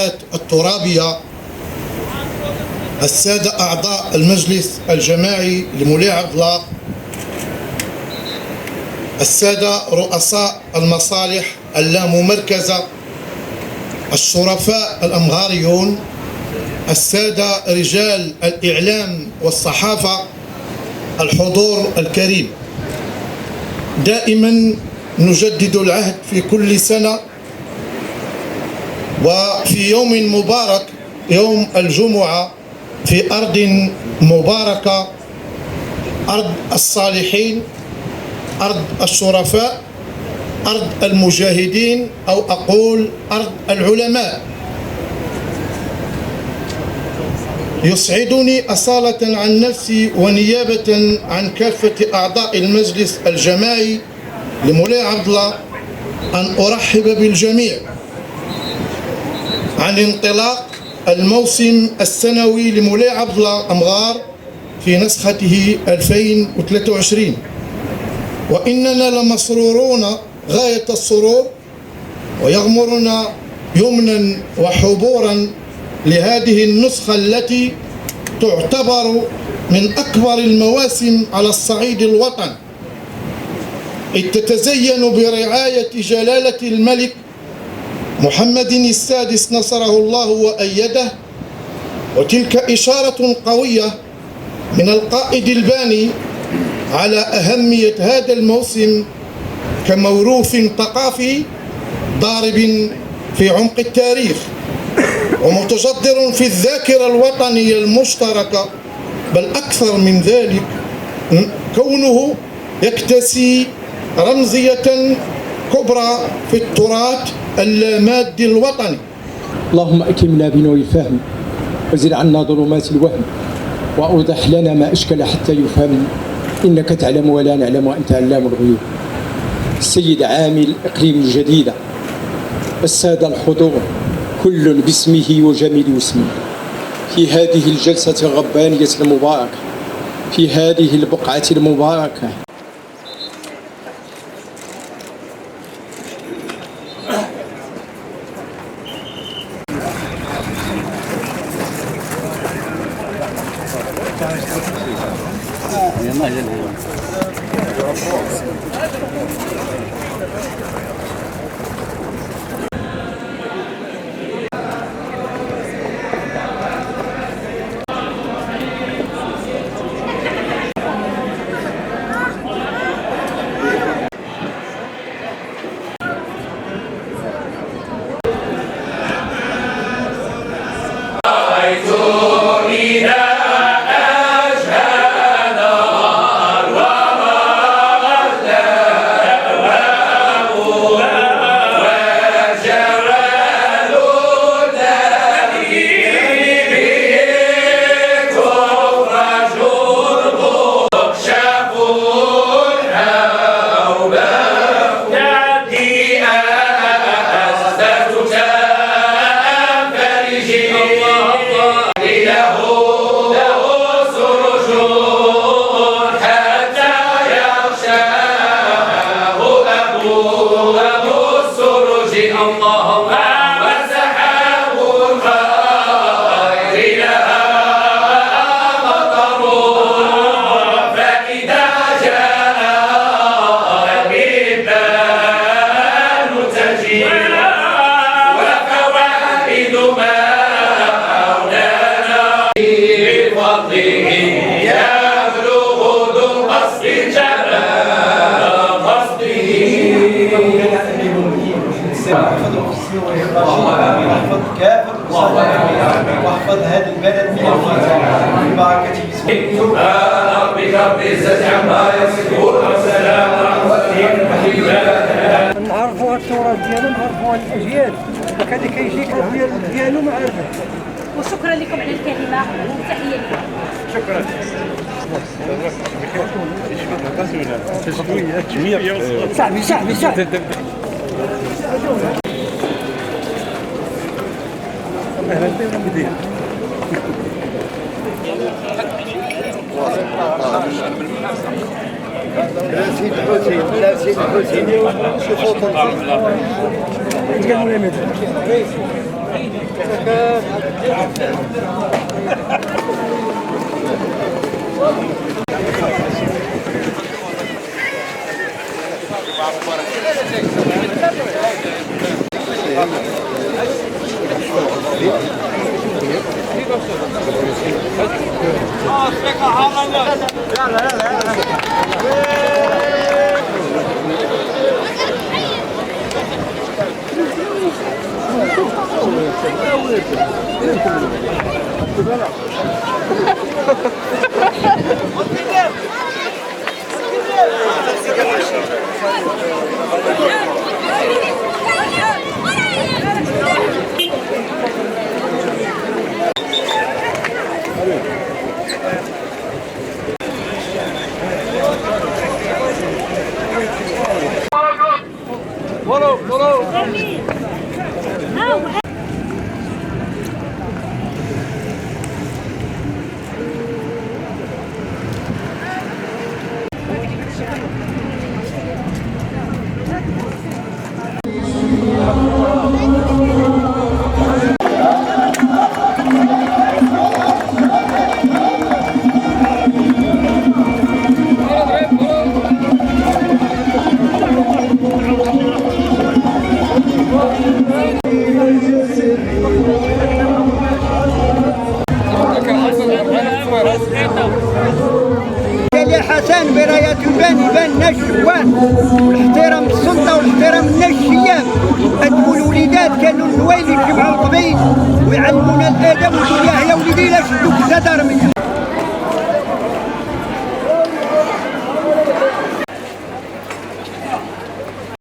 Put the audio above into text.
الهيئات الترابية، السادة أعضاء المجلس الجماعي لمولاي عبد الله، السادة رؤساء المصالح اللاممركزة، الشرفاء الأمغاريون، السادة رجال الإعلام والصحافة، الحضور الكريم، دائما نجدد العهد في كل سنة وفي يوم مبارك يوم الجمعة في أرض مباركة، أرض الصالحين، أرض الشرفاء، أرض المجاهدين، أو أقول أرض العلماء. يسعدني أصالة عن نفسي ونيابة عن كافة أعضاء المجلس الجماعي لمولاي عبد الله أن أرحب بالجميع عن انطلاق الموسم السنوي لمولاي عبد الله أمغار في نسخته 2023، وإننا لمسرورون غاية السرور، ويغمرنا يمنا وحبورا لهذه النسخة التي تعتبر من أكبر المواسم على الصعيد الوطني، إذ تتزين برعاية جلالة الملك محمد السادس نصره الله وأيده، وتلك إشارة قوية من القائد الباني على أهمية هذا الموسم كموروث ثقافي ضارب في عمق التاريخ ومتجذر في الذاكرة الوطنية المشتركة، بل أكثر من ذلك كونه يكتسي رمزية كبرى في التراث اللامادي الوطني. اللهم أكرمنا بنور الفهم وزل عنا ظلمات الوهم وأوضح لنا ما أشكل حتى يفهم، إنك تعلم ولا نعلم وأنت علام الغيوب. السيد عامل إقليم الجديدة، السادة الحضور كل باسمه وجميل اسمه في هذه الجلسة الربانية المباركة، في هذه البقعة المباركة. واحفظ كافة واحفظ هذا البلد من الفتن ببركة بسم سبحان ربك رب العزة عما يصفون وسلام على المرسلين. نعرفوا التراث ديالو، نعرفوا الاجيال، وكان اللي كيجي ديالو ما عارفه. وشكرا لكم على الكلمة وتحية لكم. شكرا. صاحبي اهلا بك. سيد الحسين، لا سيد الحسين شوفوا يا حسن براية يبان الشوان والاحترام السلطة والاحترام الناس الشياب. هادو الوليدات كانوا النوايل يجمعوا القبيل ويعلمونا الادب والدنيا. يا وليدي لا شدوا